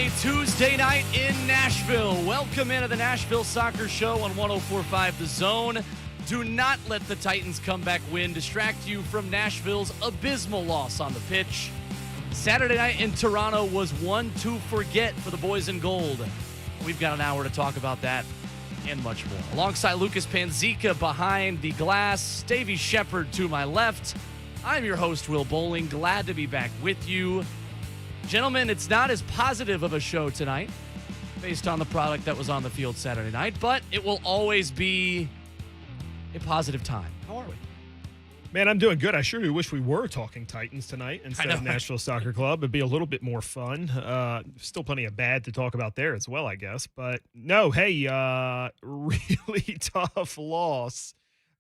a Tuesday night in Nashville. Welcome into the Nashville Soccer Show on 104.5 The Zone. Do not let the Titans comeback win distract you from Nashville's abysmal loss on the pitch. Saturday night in Toronto was one to forget for the boys in gold. We've got an hour to talk about that and much more. Alongside Lucas Panzica behind the glass, Davey Shepard to my left. I'm your host, Will Bowling. Glad to be back with you. Gentlemen, it's not as positive of a show tonight based on the product that was on the field Saturday night, but it will always be a positive time. How are we? Man, I'm doing good. I sure do wish we were talking Titans tonight instead of Nashville Soccer Club. It'd be a little bit more fun. Still plenty of bad to talk about there as well, I guess. But no, hey, really tough loss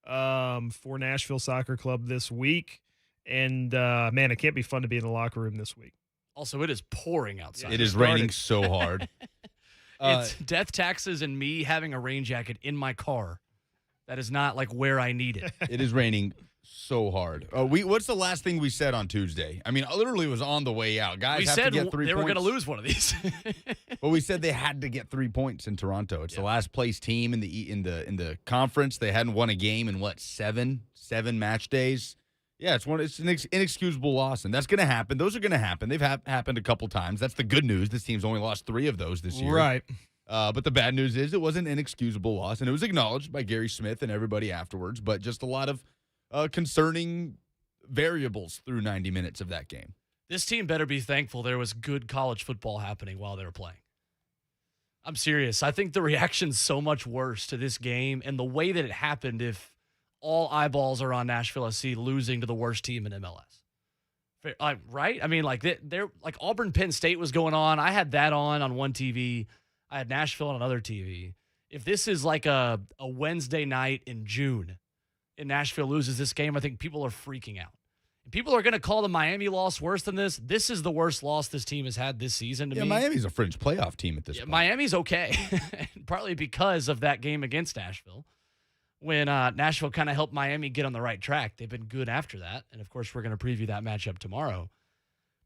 for Nashville Soccer Club this week. And, man, it can't be fun to be in the locker room this week. Also, it is pouring outside. It is raining so hard. It's death taxes and me having a rain jacket in my car. That is not like where I need it. It is raining so hard. What's the last thing we said on Tuesday? I mean, literally was on the way out. Guys, we have said to get 3 points. They were going to lose one of these. But we said they had to get 3 points in Toronto. It's the last place team in the conference. They hadn't won a game in seven match days. Yeah, it's an inexcusable loss, and that's going to happen. Those are going to happen. They've happened a couple times. That's the good news. This team's only lost 3 of those this year. Right. But the bad news is it was an inexcusable loss, and it was acknowledged by Gary Smith and everybody afterwards, but just a lot of concerning variables through 90 minutes of that game. This team better be thankful there was good college football happening while they were playing. I'm serious. I think the reaction's so much worse to this game and the way that it happened if all eyeballs are on Nashville SC losing to the worst team in MLS. Right? I mean, like they're like Auburn Penn State was going on. I had that on one TV. I had Nashville on another TV. If this is like a Wednesday night in June and Nashville loses this game, I think people are freaking out. And people are going to call the Miami loss worse than this. This is the worst loss this team has had this season to me. Miami's a fringe playoff team at this point. Miami's okay, partly because of that game against Nashville. When Nashville kind of helped Miami get on the right track. They've been good after that. And, of course, we're going to preview that matchup tomorrow.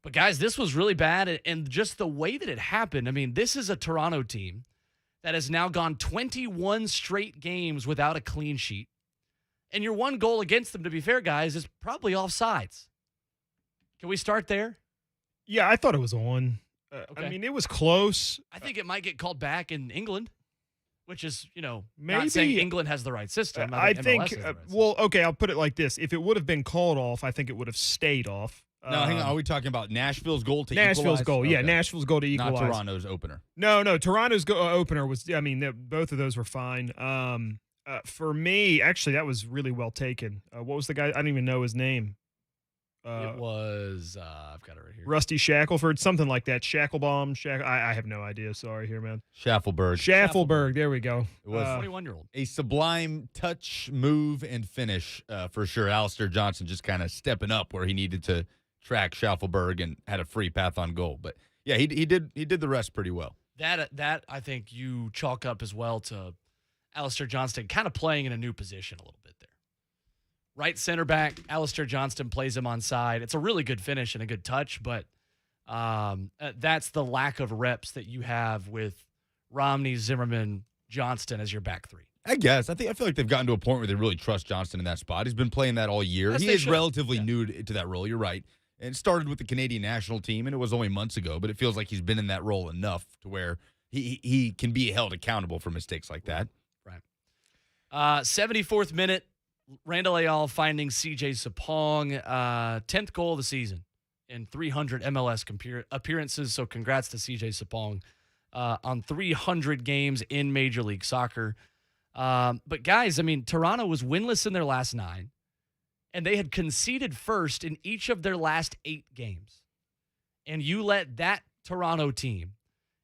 But, guys, this was really bad. And just the way that it happened, I mean, this is a Toronto team that has now gone 21 straight games without a clean sheet. And your one goal against them, to be fair, guys, is probably offsides. Can we start there? Yeah, I thought it was on. Okay. I mean, it was close. I think it might get called back in England. Which is, maybe, not saying England has the right system. I think, okay, I'll put it like this. If it would have been called off, I think it would have stayed off. No, hang on. Are we talking about Nashville's goal to equalize? Nashville's goal, yeah, Nashville's goal to equalize. Not Toronto's opener. No, Toronto's opener was, both of those were fine. For me, actually, that was really well taken. What was the guy? I don't even know his name. It was, I've got it right here. Rusty Shackelford, something like that. Shacklebomb. I have no idea. Sorry here, man. Schaffelberg. There we go. It was 21-year-old. A sublime touch, move, and finish for sure. Alistair Johnson just kind of stepping up where he needed to track Schaffelberg and had a free path on goal. But, yeah, he did the rest pretty well. That I think you chalk up as well to Alistair Johnston kind of playing in a new position a little bit there. Right center back, Alistair Johnston plays him on side. It's a really good finish and a good touch, but that's the lack of reps that you have with Romney, Zimmerman, Johnston as your back three. I guess. I feel like they've gotten to a point where they really trust Johnston in that spot. He's been playing that all year. He is relatively new to that role. You're right. And it started with the Canadian national team, and it was only months ago, but it feels like he's been in that role enough to where he can be held accountable for mistakes like that. Right. 74th minute. Randall Ayal finding CJ Sapong, 10th goal of the season in 300 MLS appearances. So congrats to CJ Sapong on 300 games in Major League Soccer. But guys, I mean, Toronto was winless in their last 9, and they had conceded first in each of their last 8 games. And you let that Toronto team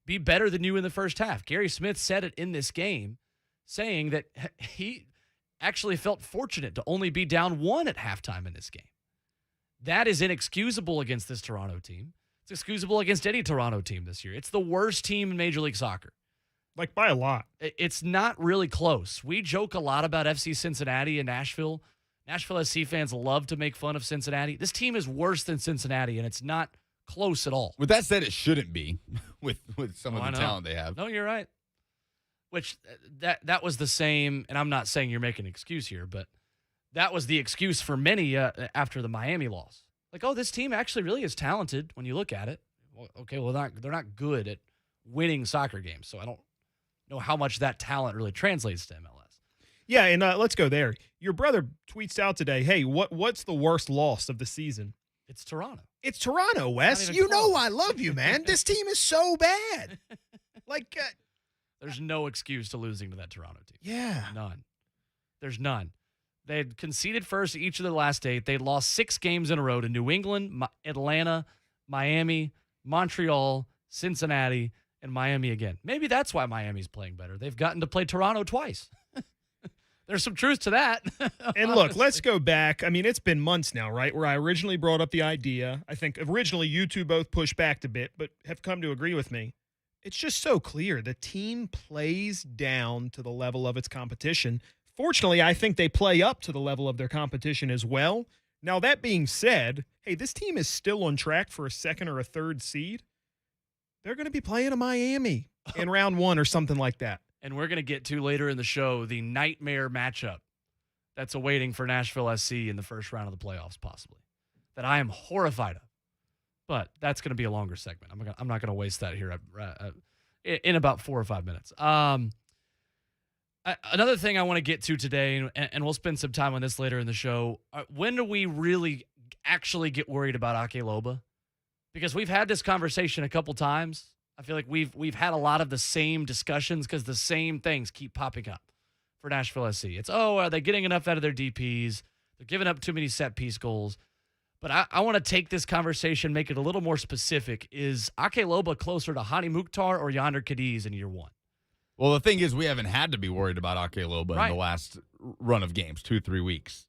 be better than you in the first half. Gary Smith said it in this game, saying that he actually felt fortunate to only be down 1 at halftime in this game. That is inexcusable against this Toronto team. It's excusable against any Toronto team this year. It's the worst team in Major League Soccer. Like, by a lot. It's not really close. We joke a lot about FC Cincinnati and Nashville. Nashville SC fans love to make fun of Cincinnati. This team is worse than Cincinnati, and it's not close at all. With that said, it shouldn't be with some of the talent they have. No, you're right. Which that was the same, and I'm not saying you're making an excuse here, but that was the excuse for many after the Miami loss. Like, oh, this team actually really is talented when you look at it. Well, okay, well, they're not good at winning soccer games, so I don't know how much that talent really translates to MLS. Yeah, and let's go there. Your brother tweets out today, hey, what's the worst loss of the season? It's Toronto. It's Toronto, Wes. You know I love you, man. This team is so bad. Like, there's no excuse to losing to that Toronto team. Yeah. None. There's none. They had conceded first each of the last 8. They'd lost 6 games in a row to New England, Atlanta, Miami, Montreal, Cincinnati, and Miami again. Maybe that's why Miami's playing better. They've gotten to play Toronto twice. There's some truth to that. And look, let's go back. I mean, it's been months now, right, where I originally brought up the idea. I think originally you two both pushed back a bit, but have come to agree with me. It's just so clear. The team plays down to the level of its competition. Fortunately, I think they play up to the level of their competition as well. Now, that being said, hey, this team is still on track for a 2nd or a 3rd seed. They're going to be playing a Miami in round 1 or something like that. And we're going to get to later in the show the nightmare matchup that's awaiting for Nashville SC in the first round of the playoffs, possibly, that I am horrified of. But that's going to be a longer segment. I'm not going to waste that here in about 4 or 5 minutes. Another thing I want to get to today, and we'll spend some time on this later in the show, when do we really actually get worried about Ake Loba? Because we've had this conversation a couple times. I feel like we've had a lot of the same discussions because the same things keep popping up for Nashville SC. It's, are they getting enough out of their DPs? They're giving up too many set-piece goals. But I want to take this conversation, make it a little more specific. Is Ake Loba closer to Hani Mukhtar or Yonder Cadiz in year 1? Well, the thing is, we haven't had to be worried about Ake Loba in the last run of games, 2-3 weeks.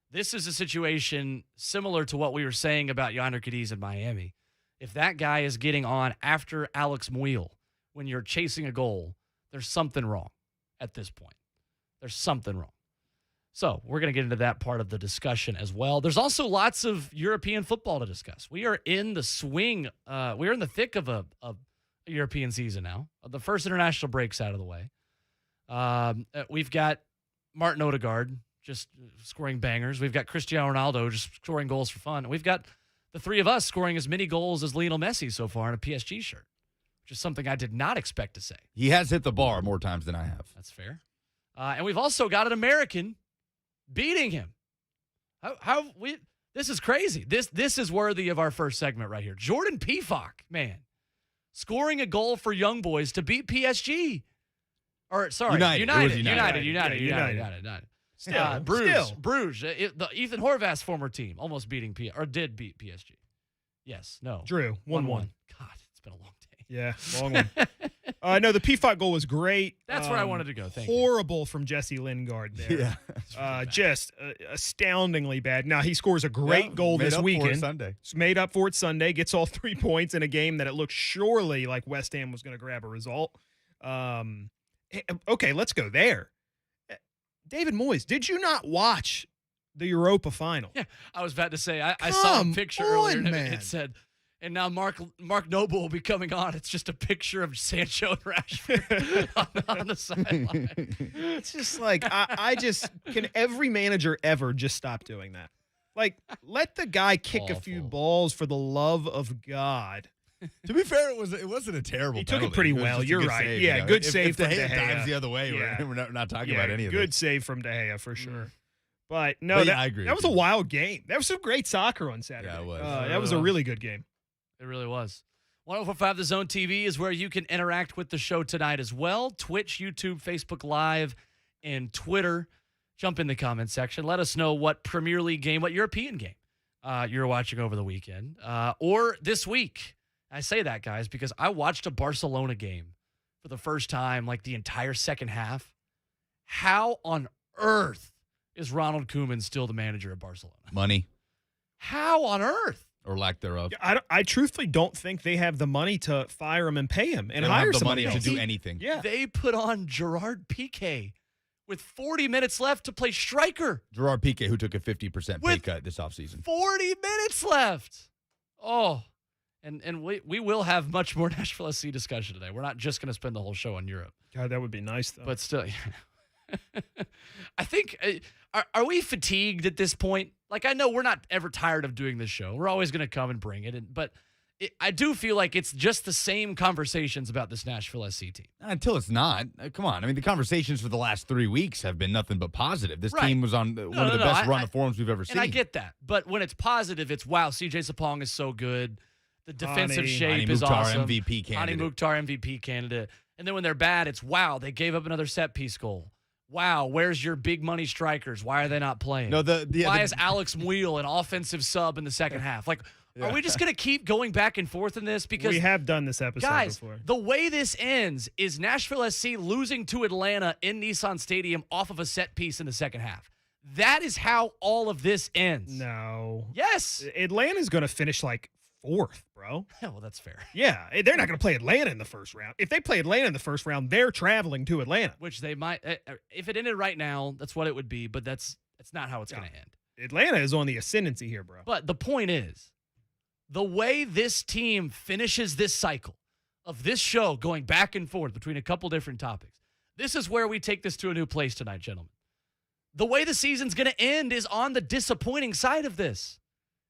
This is a situation similar to what we were saying about Yonder Cadiz in Miami. If that guy is getting on after Alex Muil when you're chasing a goal, there's something wrong at this point. There's something wrong. So we're going to get into that part of the discussion as well. There's also lots of European football to discuss. We are in the swing. We're in the thick of a European season now. The first international break's out of the way. We've got Martin Odegaard just scoring bangers. We've got Cristiano Ronaldo just scoring goals for fun. And we've got the 3 of us scoring as many goals as Lionel Messi so far in a PSG shirt, which is something I did not expect to say. He has hit the bar more times than I have. That's fair. And we've also got an American beating him. This is crazy. This is worthy of our first segment right here. Jordan Pefok, man, scoring a goal for Young Boys to beat PSG. Or sorry, United. Still, Bruges, the Ethan Horvath's former team, almost beat PSG. Yes, no. Drew, 1-1. God, it's been a long day. Yeah, long one. No, the Pefok goal was great. That's where I wanted to go. Thank you. Horrible from Jesse Lingard there. Yeah. Just astoundingly bad. Now, he scores a great goal this weekend. Sunday. It's made up for it Sunday. Gets all 3 points in a game that it looked surely like West Ham was going to grab a result. Okay, let's go there. David Moyes, did you not watch the Europa final? Yeah, I was about to say, I saw a picture earlier and man. It said, and now Mark Noble will be coming on. It's just a picture of Sancho and Rashford on the sideline. It's just like, can every manager ever just stop doing that? Like, let the guy kick a few balls for the love of God. To be fair, it wasn't a terrible. He took penalty. it pretty well. You're right. Save, yeah, good save if from De De Gea Gea. dives the other way, we're not talking about any of this. Good save from De Gea for sure. But no, I agree. That was a wild game. That was some great soccer on Saturday. Yeah, it was. That was a really good game. It really was. 104.5 The Zone TV is where you can interact with the show tonight as well. Twitch, YouTube, Facebook Live, and Twitter. Jump in the comment section. Let us know what Premier League game, what European game you're watching over the weekend or this week. I say that, guys, because I watched a Barcelona game for the first time, like the entire second half. How on earth is Ronald Koeman still the manager of Barcelona? Money. How on earth? Or lack thereof. I truthfully don't think they have the money to fire him and pay him and hire somebody money else. to do anything. Yeah. They put on Gerard Piqué with 40 minutes left to play striker. Gerard Piqué, who took a 50% pay With cut this offseason. 40 minutes left. Oh. And we will have much more Nashville SC discussion today. We're not just going to spend the whole show on Europe. God, that would be nice, though. But still, I think, are we fatigued at this point? Like, I know we're not ever tired of doing this show. We're always going to come and bring it. But I do feel like it's just the same conversations about this Nashville SC team. Until it's not. Come on. I mean, the conversations for the last 3 weeks have been nothing but positive. This team was on one of the best run of forms we've ever seen. And I get that. But when it's positive, it's, wow, CJ Sapong is so good. The defensive shape is awesome. MVP candidate. Mukhtar MVP candidate. And then when they're bad, it's, wow, they gave up another set piece goal. Wow, where's your big money strikers? Why are they not playing? No, why is Alex Muehl an offensive sub in the second half? Like, are we just going to keep going back and forth in this? Because we have done this episode guys, before. The way this ends is Nashville SC losing to Atlanta in Nissan Stadium off of a set piece in the second half. That is how all of this ends. No. Yes. Atlanta's going to finish like 4th, bro. Well, that's fair. Yeah, they're not going to play Atlanta in the first round. If they play Atlanta in the first round, they're traveling to Atlanta. Which they might. If it ended right now, that's what it would be. But that's not how it's going to end. Atlanta is on the ascendancy here, bro. But the point is, the way this team finishes this cycle of this show going back and forth between a couple different topics, this is where we take this to a new place tonight, gentlemen. The way the season's going to end is on the disappointing side of this.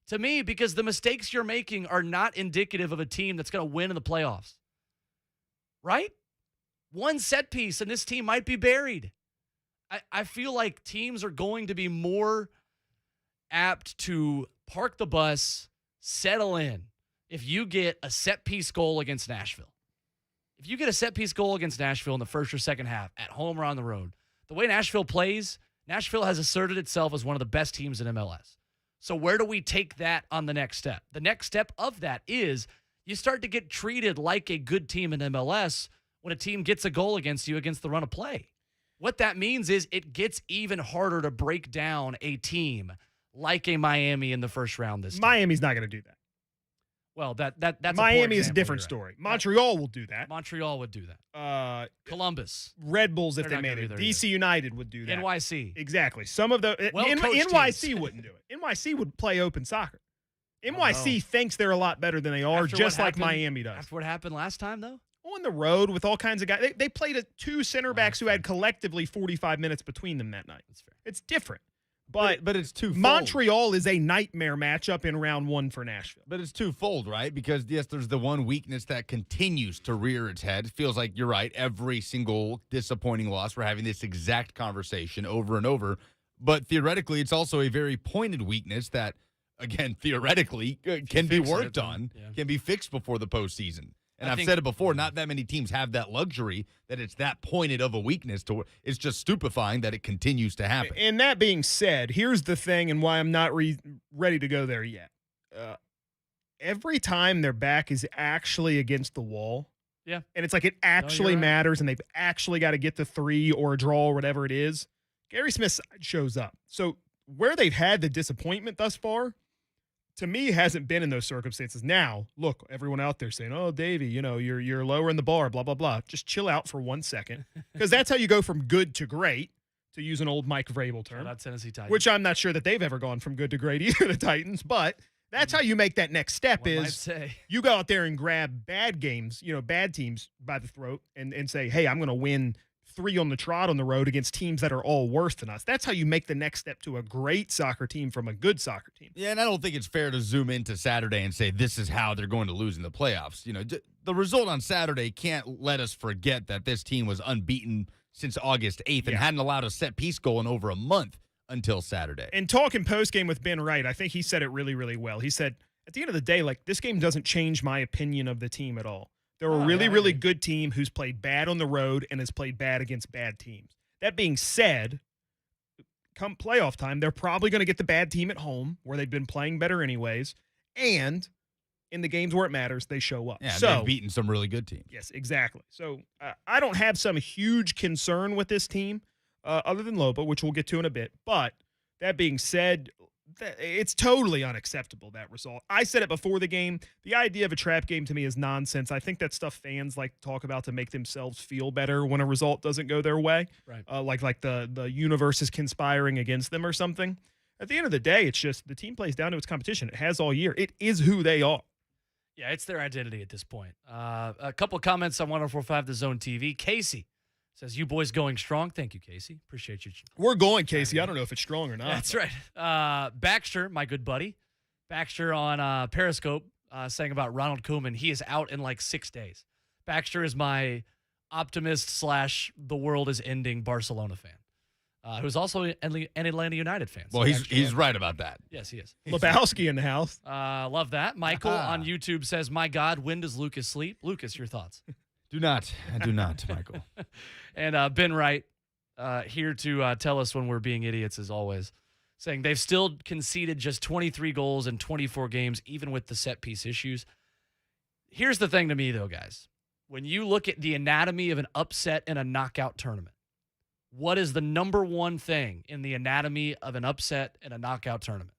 To me, because the mistakes you're making are not indicative of a team that's going to win in the playoffs. Right? One set piece, and this team might be buried. I feel like teams are going to be more apt to park the bus, settle in, if you get a set piece goal against Nashville. If you get a set piece goal against Nashville in the first or second half, at home or on the road, the way Nashville plays, Nashville has asserted itself as one of the best teams in MLS. So where do we take that on the next step? The next step of that is you start to get treated like a good team in MLS when a team gets a goal against you against the run of play. What that means is it gets even harder to break down a team like a Miami in the first round this time. Miami's not going to do that. Well, that's Miami is a example, different right. story. Montreal will do that. Montreal would do that. Columbus. Red Bulls, if They're they not made gonna it. be there DC United would do that. NYC. Exactly. Some of the NYC wouldn't do it. NYC would play open soccer. NYC thinks they're a lot better than they are, After just what like happened- Miami does. After what happened last time, though? On the road with all kinds of guys. They played two center backs who had collectively 45 minutes between them that night. That's fair. It's different. But it's twofold. Montreal is a nightmare matchup in round 1 for Nashville. But it's twofold, right? Because, yes, there's the one weakness that continues to rear its head. It feels like, you're right, every single disappointing loss, we're having this exact conversation over and over. But theoretically, it's also a very pointed weakness that, again, theoretically, can be worked on, can be fixed before the postseason. And I've said it before, not that many teams have that luxury that it's that pointed of a weakness. It's just stupefying that it continues to happen. And that being said, here's the thing and why I'm not ready to go there yet. Every time their back is actually against the wall, and it's like it actually matters and they've actually got to get the 3 or a draw or whatever it is, Gary Smith shows up. So where they've had the disappointment thus far, to me, hasn't been in those circumstances. Now, look, everyone out there saying, "Oh, Davey, you're lowering the bar, blah blah blah." Just chill out for 1 second, because that's how you go from good to great, to use an old Mike Vrabel term. That's Tennessee Titans. Which I'm not sure that they've ever gone from good to great either, the Titans. But that's how you make that next step. One might is say. You go out there and grab bad games, bad teams by the throat, and say, "Hey, I'm going to win 3 on the trot on the road against teams that are all worse than us." That's how you make the next step to a great soccer team from a good soccer team. Yeah, and I don't think it's fair to zoom into Saturday and say this is how they're going to lose in the playoffs. The result on Saturday can't let us forget that this team was unbeaten since August 8th and hadn't allowed a set-piece goal in over a month until Saturday. And talking post-game with Ben Wright, I think he said it really, really well. He said, at the end of the day, this game doesn't change my opinion of the team at all. They're a really good team who's played bad on the road and has played bad against bad teams. That being said, come playoff time, they're probably going to get the bad team at home where they've been playing better anyways. And in the games where it matters, they show up. Yeah, they've beaten some really good teams. Yes, exactly. So I don't have some huge concern with this team other than Loba, which we'll get to in a bit. But that being said, it's totally unacceptable, that result. I said it before the game. The idea of a trap game to me is nonsense. I think that's stuff fans like to talk about to make themselves feel better when a result doesn't go their way. Right. Like the universe is conspiring against them or something. At the end of the day, it's just the team plays down to its competition. It has all year. It is who they are. Yeah, it's their identity at this point. A couple of comments on 104.5 The Zone TV. Casey says, you boys going strong. Thank you, Casey. Appreciate you. We're going, Casey. I don't know if it's strong or not. That's right. Baxter, my good buddy. Baxter on Periscope saying about Ronald Koeman. He is out in like 6 days. Baxter is my optimist / the world is ending Barcelona fan. Who's also an Atlanta United fan. Well, he's right about that. Yes, he is. Lebowski in the house. Love that. Michael on YouTube says, my God, when does Lucas sleep? Lucas, your thoughts? Do not, Michael. And Ben Wright here to tell us when we're being idiots as always, saying they've still conceded just 23 goals in 24 games, even with the set piece issues. Here's the thing to me, though, guys. When you look at the anatomy of an upset in a knockout tournament, what is the number one thing in the anatomy of an upset in a knockout tournament?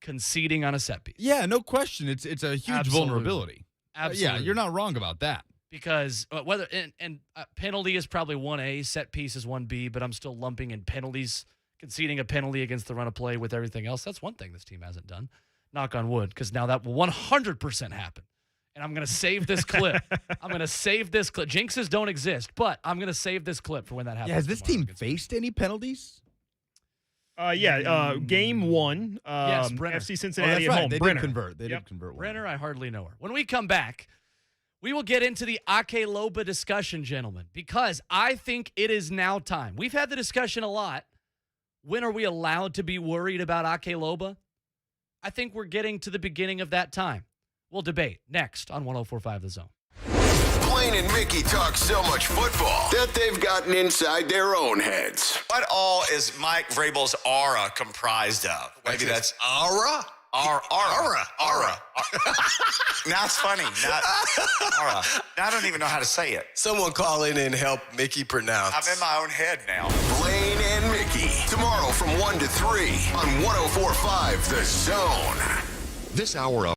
Conceding on a set piece. Yeah, no question. It's a huge Absolutely. vulnerability. Absolutely. Yeah, you're not wrong about that. Because whether penalty is probably 1A, set piece is 1B, but I'm still lumping in penalties, conceding a penalty against the run of play with everything else. That's one thing this team hasn't done. Knock on wood, because now that will 100% happen. And I'm going to save this clip. Jinxes don't exist, but I'm going to save this clip for when that happens. Yeah, has this team faced any penalties? Game 1. Yes, Brenner. FC Cincinnati at home. They Brenner. did convert. They did convert one. Brenner, I hardly know her. When we come back, we will get into the Ake Loba discussion, gentlemen, because I think it is now time. We've had the discussion a lot. When are we allowed to be worried about Ake Loba? I think we're getting to the beginning of that time. We'll debate next on 104.5 The Zone. Blaine and Mickey talk so much football that they've gotten inside their own heads. What all is Mike Vrabel's aura comprised of? Maybe that's aura? Aura. Now it's funny. Aura. Now I don't even know how to say it. Someone call in and help Mickey pronounce. I'm in my own head now. Blaine and Mickey, tomorrow from 1 to 3 on 104.5 The Zone. This hour of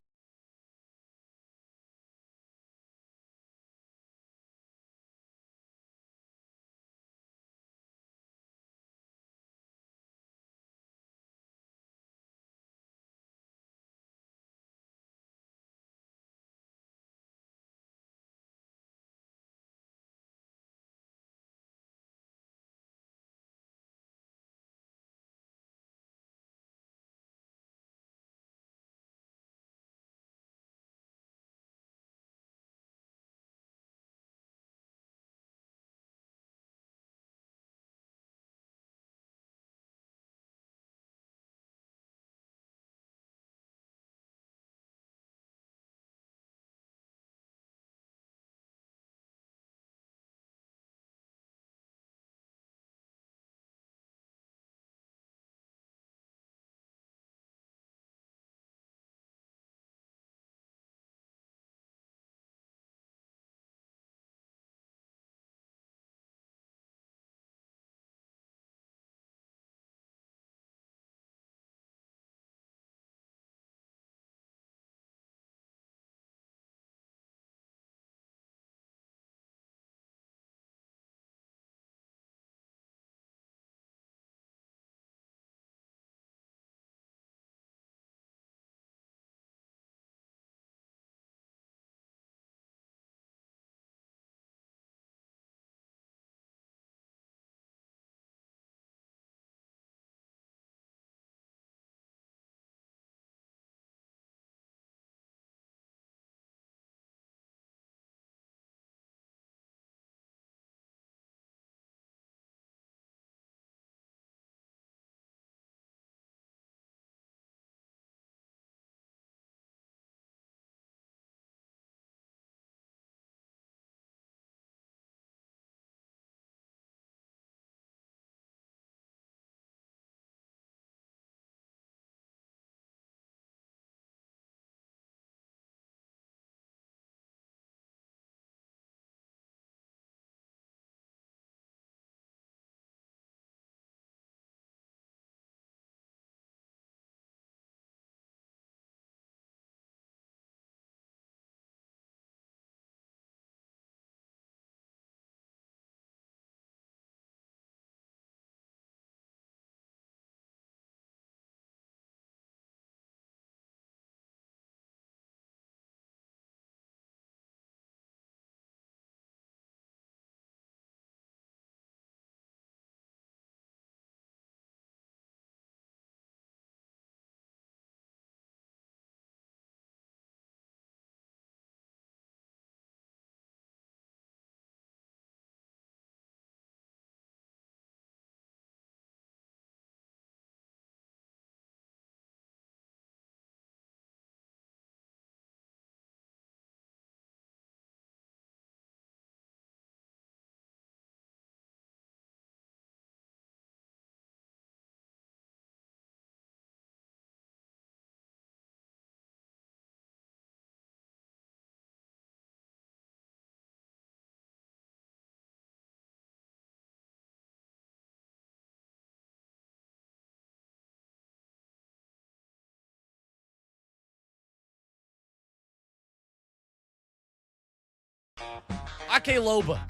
Ake Loba,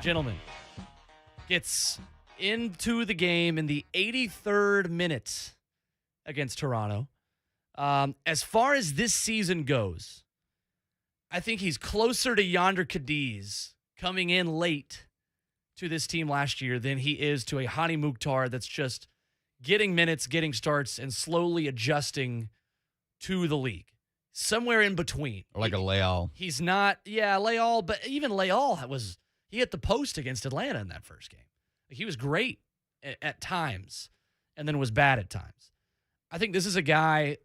gentlemen, gets into the game in the 83rd minute against Toronto. As far as this season goes, I think he's closer to Yonder Cadiz coming in late to this team last year than he is to a Hani Mukhtar that's just getting minutes, getting starts, and slowly adjusting to the league. Somewhere in between. Or like a Leal. He's not, Leal, but even Leal he hit the post against Atlanta in that first game. He was great at times and then was bad at times. I think this is a guy,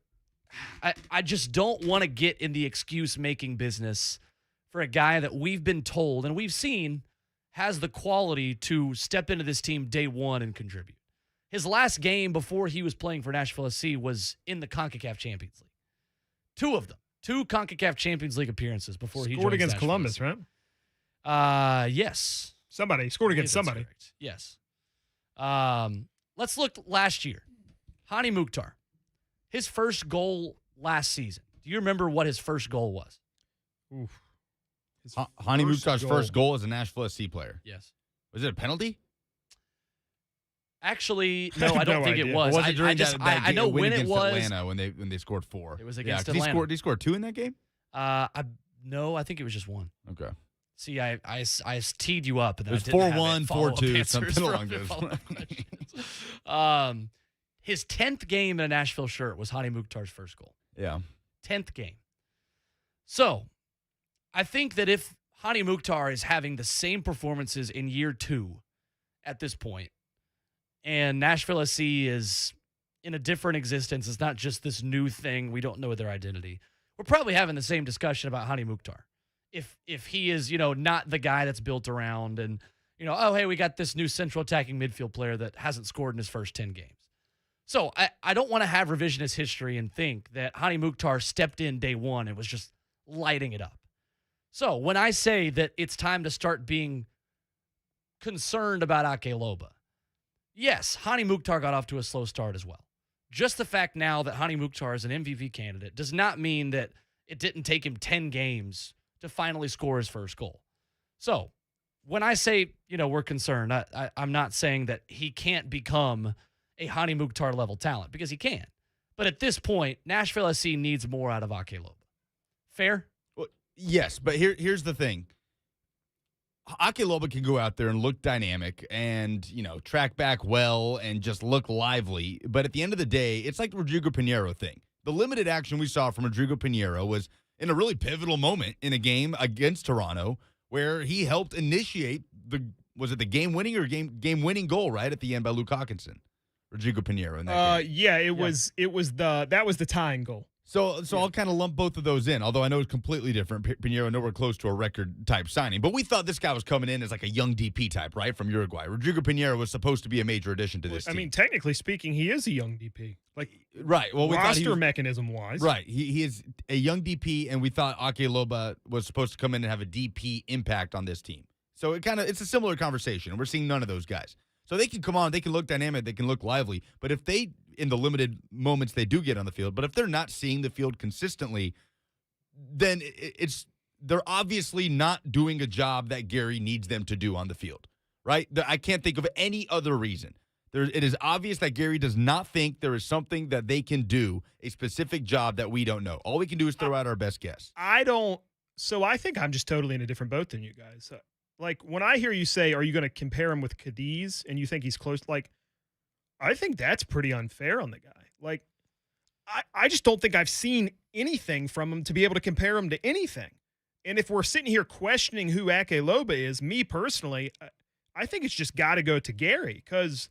I just don't want to get in the excuse-making business for a guy that we've been told and we've seen has the quality to step into this team day one and contribute. His last game before he was playing for Nashville SC was in the CONCACAF Champions League. 2 of them. 2 CONCACAF Champions League appearances before he scored against Nashville Columbus, SC. right? Yes. Somebody scored against somebody. Correct. Yes. Let's look last year. Hani Mukhtar, his first goal last season. Do you remember what his first goal was? Oof. Hani Mukhtar's first goal as a Nashville SC player. Yes. Was it a penalty? No, I don't think idea. it was. Or was it during I know win when it against was. Atlanta when they scored 4. It was against Atlanta. Atlanta. Did he score 2 in that game? No, I think it was just 1. Okay. See, I teed you up. And It was I didn't have 4-1, follow-up 4-2, answers something for along those follow-up lines. questions. His 10th game in a Nashville shirt was Hani Mukhtar's first goal. Yeah. 10th game. So, I think that if Hani Mukhtar is having the same performances in year 2 at this point, and Nashville SC is in a different existence, it's not just this new thing, we don't know their identity, we're probably having the same discussion about Hani Mukhtar. If he is, not the guy that's built around and, oh, hey, we got this new central attacking midfield player that hasn't scored in his first 10 games. So I don't want to have revisionist history and think that Hani Mukhtar stepped in day one and was just lighting it up. So when I say that it's time to start being concerned about Ake Loba, yes, Hani Mukhtar got off to a slow start as well. Just the fact now that Hani Mukhtar is an MVP candidate does not mean that it didn't take him 10 games to finally score his first goal. So when I say, we're concerned, I'm not saying that he can't become a Hani Mukhtar level talent, because he can. But at this point, Nashville SC needs more out of Ake Loba. Fair? Well, yes, but here's the thing. Ake Loba can go out there and look dynamic and, track back well and just look lively. But at the end of the day, it's like the Rodrigo Pinheiro thing. The limited action we saw from Rodrigo Pinheiro was in a really pivotal moment in a game against Toronto where he helped initiate the game-winning or game-winning goal right at the end by Luke Hawkinson. Rodrigo Pinheiro in that game. Yeah, that was the tying goal. So I'll kind of lump both of those in, although I know it's completely different. Pinheiro nowhere close to a record-type signing. But we thought this guy was coming in as like a young DP type, right, from Uruguay. Rodrigo Pinheiro was supposed to be a major addition to this team. I mean, technically speaking, he is a young DP. Right. Well, we thought roster mechanism-wise. Right. He is a young DP, and we thought Ake Loba was supposed to come in and have a DP impact on this team. So it's a similar conversation, and we're seeing none of those guys. So they can come on, they can look dynamic, they can look lively, but if they, in the limited moments they do get on the field, but if they're not seeing the field consistently, then they're obviously not doing a job that Gary needs them to do on the field, right? I can't think of any other reason. It is obvious that Gary does not think there is something that they can do, a specific job that we don't know. All we can do is throw out our best guess. So I think I'm just totally in a different boat than you guys. Like, when I hear you say, are you going to compare him with Cadiz, and you think he's close, I think that's pretty unfair on the guy. I just don't think I've seen anything from him to be able to compare him to anything. And if we're sitting here questioning who Ake Loba is, me personally, I think it's just got to go to Gary, because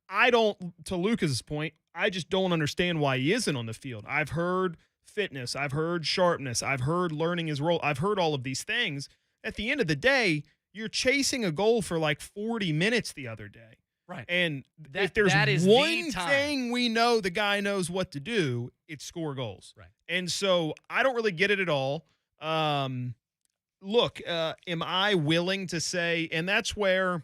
I don't, to Lucas's point, I just don't understand why he isn't on the field. I've heard fitness, I've heard sharpness, I've heard learning his role, I've heard all of these things. At the end of the day, you're chasing a goal for 40 minutes the other day. Right. And if there's one thing we know the guy knows what to do, it's score goals. Right. And so I don't really get it at all. Look, am I willing to say, and that's where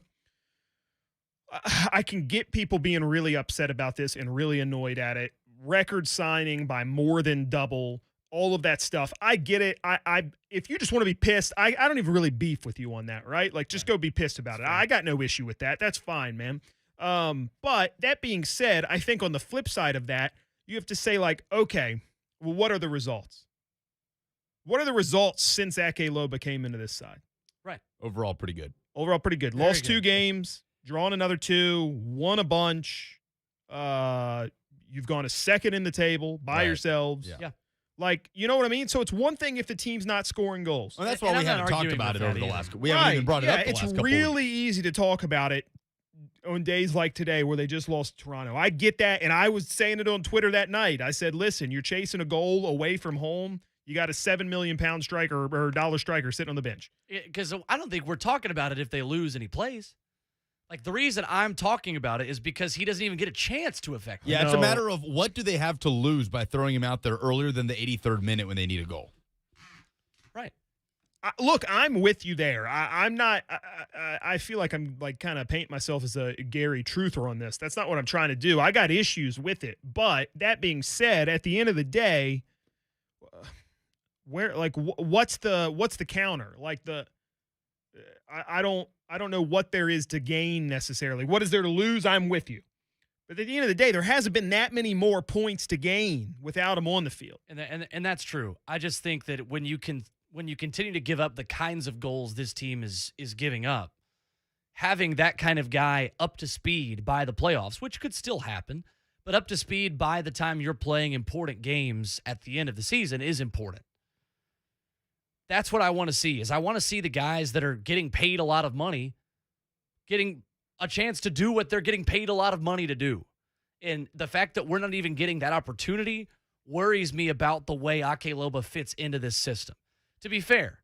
I can get people being really upset about this and really annoyed at it. Record signing by more than double all of that stuff. I get it. If you just want to be pissed, I don't even really beef with you on that, right? Like, just go be pissed about it. I got no issue with that. That's fine, man. But that being said, I think on the flip side of that, you have to say, like, okay, well, what are the results? What are the results since Ake Loba came into this side? Right. Overall, pretty good. Overall, pretty good. Very Lost good. 2 games, drawn another 2, won a bunch. You've gone a second in the table by Right. yourselves. Yeah. Yeah. Like, you know what I mean? So it's one thing if the team's not scoring goals. Well, that's And why we I'm not haven't talked arguing about with it over that the either. last. We haven't even brought it up the It's last couple really weeks. easy to talk about it on days like today where they just lost to Toronto. I get that, and I was saying it on Twitter that night. I said, listen, you're chasing a goal away from home. You got a $7 million striker or dollar striker sitting on the bench. Because I don't think we're talking about it if they lose and he plays. Like, the reason I'm talking about it is because he doesn't even get a chance to affect them. Yeah, it's a No. matter of what do they have to lose by throwing him out there earlier than the 83rd minute when they need a goal. Right. Look, I'm with you there. I'm not. I feel like I'm like kind of painting myself as a Gary truther on this. That's not what I'm trying to do. I got issues with it. But that being said, at the end of the day, what's the counter? Like I don't know what there is to gain necessarily. What is there to lose? I'm with you. But at the end of the day, there hasn't been that many more points to gain without him on the field. And that's true. I just think that when you continue to give up the kinds of goals this team is giving up, having that kind of guy up to speed by the playoffs, which could still happen, but up to speed by the time you're playing important games at the end of the season is important. That's what I want to see. I want to see the guys that are getting paid a lot of money getting a chance to do what they're getting paid a lot of money to do. And the fact that we're not even getting that opportunity worries me about the way Ake Loba fits into this system. To be fair,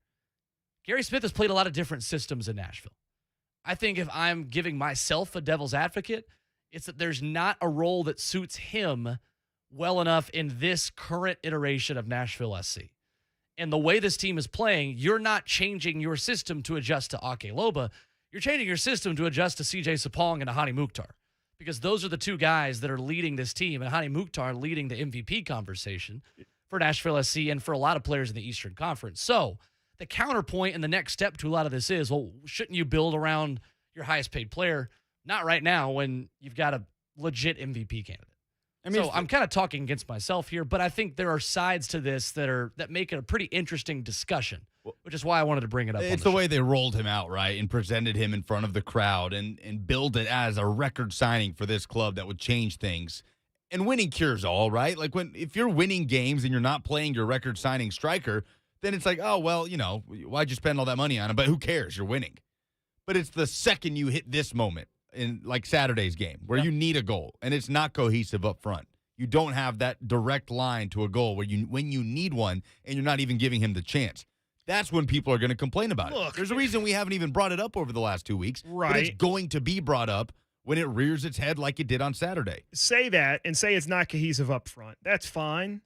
Gary Smith has played a lot of different systems in Nashville. I think if I'm giving myself a devil's advocate, it's that there's not a role that suits him well enough in this current iteration of Nashville SC. And the way this team is playing, you're not changing your system to adjust to Ake Loba. You're changing your system to adjust to CJ Sapong and Ahani Mukhtar, because those are the two guys that are leading this team, and Ahani Mukhtar leading the MVP conversation for Nashville SC and for a lot of players in the Eastern Conference. So the counterpoint and the next step to a lot of this is, well, shouldn't you build around your highest paid player? Not right now when you've got a legit MVP candidate. I mean, So I'm kind of talking against myself here, but I think there are sides to this that make it a pretty interesting discussion, which is why I wanted to bring it up. It's the way they rolled him out, right, and presented him in front of the crowd and billed it as a record signing for this club that would change things. And winning cures all, right? Like if you're winning games and you're not playing your record signing striker, then it's like, oh, well, why'd you spend all that money on him? But who cares? You're winning. But it's the second you hit this moment in like Saturday's game where you need a goal and it's not cohesive up front. You don't have that direct line to a goal when you need one and you're not even giving him the chance. That's when people are going to complain about it. Look, There's a reason we haven't even brought it up over the last 2 weeks. Right. But it's going to be brought up when it rears its head like it did on Saturday. Say that and say it's not cohesive up front. That's fine.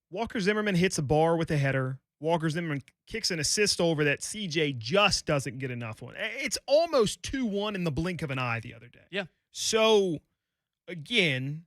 Walker Zimmerman hits a bar with a header. Walker Zimmerman kicks an assist over that CJ just doesn't get enough on. It's almost 2-1 in the blink of an eye the other day. Yeah. So, again,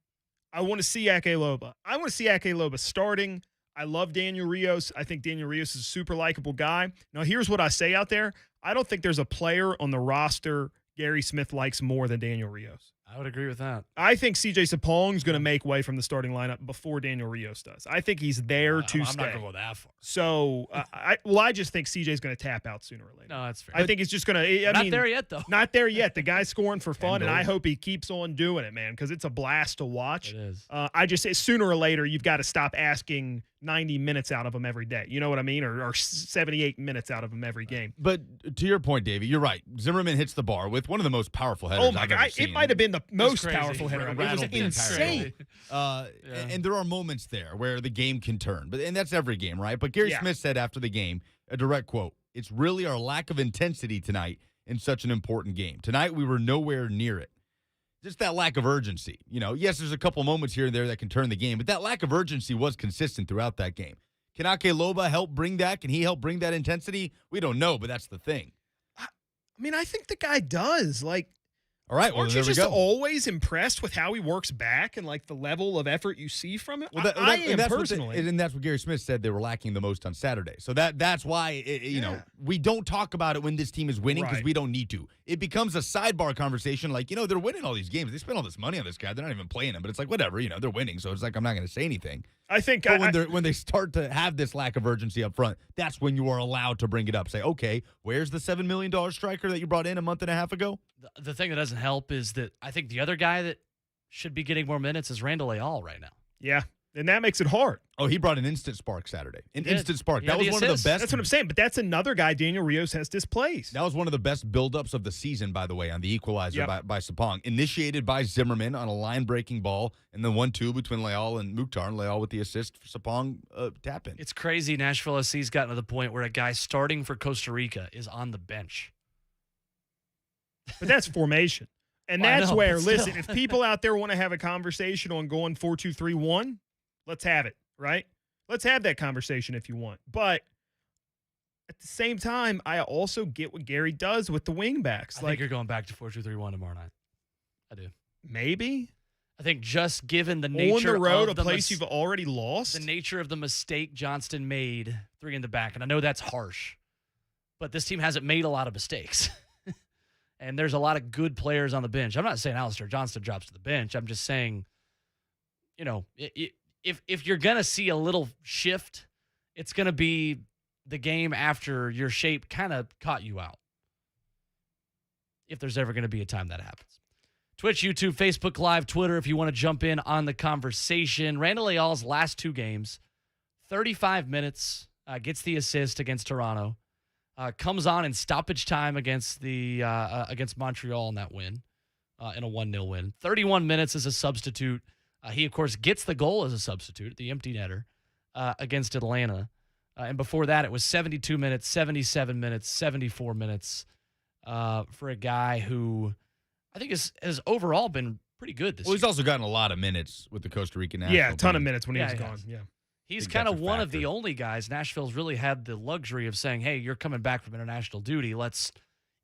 I want to see Ake Loba. I want to see Ake Loba starting. I love Daniel Rios. I think Daniel Rios is a super likable guy. Now, here's what I say out there. I don't think there's a player on the roster Gary Smith likes more than Daniel Rios. I would agree with that. I think CJ Sapong's going to make way from the starting lineup before Daniel Rios does. I think he's there to I'm stay. not going to go that far. So, I just think CJ's going to tap out sooner or later. No, that's fair. I think he's just going to. Not there yet, though. Not there yet. The guy's scoring for fun, and I goals. hope he keeps on doing it, man, because it's a blast to watch. It is. I just say sooner or later you've got to stop asking 90 minutes out of him every day. You know what I mean? Or 78 minutes out of him every game. But to your point, Davey, you're right. Zimmerman hits the bar with one of the most powerful headers Oh my I've God! ever seen. It might have been the most crazy. powerful header. It was Rattled the entire insane. goal. And there are moments there where the game can turn, and that's every game, right? But Gary Yeah. Smith said after the game, a direct quote, "It's really our lack of intensity tonight in such an important game. Tonight we were nowhere near it. Just that lack of urgency. Yes, there's a couple moments here and there that can turn the game, but that lack of urgency was consistent throughout that game. Can Ake Loba help bring that? Can he help bring that intensity? We don't know, but that's the thing. I mean, I think the guy does. Like, All right, well, Aren't there you we just go. always impressed with how he works back and like the level of effort you see from it? Well, I am that's personally. and that's what Gary Smith said they were lacking the most on Saturday. So that's why we don't talk about it when this team is winning because Right. we don't need to. It becomes a sidebar conversation. Like they're winning all these games. They spend all this money on this guy. They're not even playing him, but it's like whatever. They're winning. So it's like I'm not going to say anything. I think But when they start to have this lack of urgency up front, that's when you are allowed to bring it up. Say, okay, where's the $7 million striker that you brought in a month and a half ago? The thing that doesn't help is that I think the other guy that should be getting more minutes is Randall Ayal right now. yeah, and that makes it hard. Oh, he brought an instant spark Saturday. Instant spark. He That had was the one of the assist. best. That's what I'm saying. But that's another guy Daniel Rios has displaced. That was one of the best buildups of the season, by the way, on the equalizer Yep. by Sapong. Initiated by Zimmerman on a line-breaking ball, and then 1-2 between Leal and Mukhtar, and Leal with the assist for Sapong tap-in. It's crazy. Nashville SC's gotten to the point where a guy starting for Costa Rica is on the bench. But that's formation. And Well, I that's know, where, but still. listen, if people out there want to have a conversation on going 4-2-3-1, let's have it, right? Let's have that conversation if you want. But at the same time, I also get what Gary does with the wingbacks. I think you're going back to 4-2-3-1 tomorrow night. I do. Maybe I think just given the on nature the road, of a place you've already lost. the nature of the mistake Johnston made 3 in the back, and I know that's harsh, but this team hasn't made a lot of mistakes. And there's a lot of good players on the bench. I'm not saying Alistair Johnston drops to the bench. I'm just saying, if you're going to see a little shift, it's going to be the game after your shape kind of caught you out. If there's ever going to be a time that happens. Twitch, YouTube, Facebook Live, Twitter, if you want to jump in on the conversation. Randall Ayal's last 2 games, 35 minutes, gets the assist against Toronto. Comes on in stoppage time against Montreal in that win, in a 1-0 win. 31 minutes as a substitute. He, of course, gets the goal as a substitute, the empty netter, against Atlanta. And before that, it was 72 minutes, 77 minutes, 74 minutes for a guy who I think has overall been pretty good this Well, year. he's also gotten a lot of minutes with the Costa Rican national Yeah, a ton of team. minutes when he Yeah, was he gone. has. Yeah. He's think kind that's of a one of factor. the only guys Nashville's really had the luxury of saying, hey, you're coming back from international duty. Let's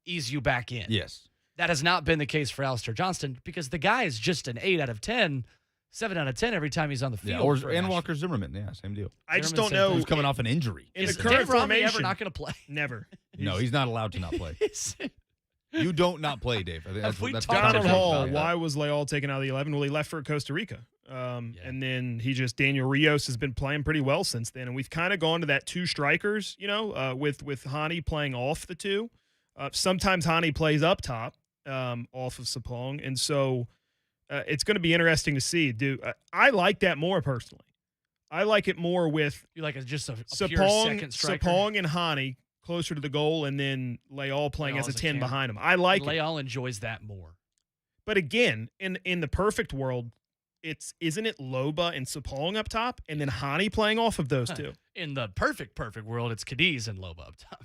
ease you back in. Yes. That has not been the case for Alistair Johnston because the guy is just an 8 out of 10, 7 out of 10 every time he's on the field. Yeah, for and Nashville. Walker Zimmerman. Yeah, same deal. I just Zimmerman don't know. Who's coming off an injury. In Is the current Dave Romney formation, ever not going to play? never. No, he's not allowed to not play. You don't not play, Dave. I think Have we that's talked Donald about Hall, that? why was Leal taken out of the 11? Well, he left for Costa Rica. And then Daniel Rios has been playing pretty well since then. And we've kind of gone to that 2 strikers, with Hani playing off the 2. Sometimes Hani plays up top off of Sapong. And so it's going to be interesting to see. I like that more personally. I like it more with You like just a pure second striker? Sapong and Hani closer to the goal, and then Leal playing Leal as a as a 10 10. behind him. I like it. Leal enjoys that more. But again, in the perfect world, isn't it Loba and Sapong up top, and then Hani playing off of those 2? In the perfect world, it's Cadiz and Loba up top.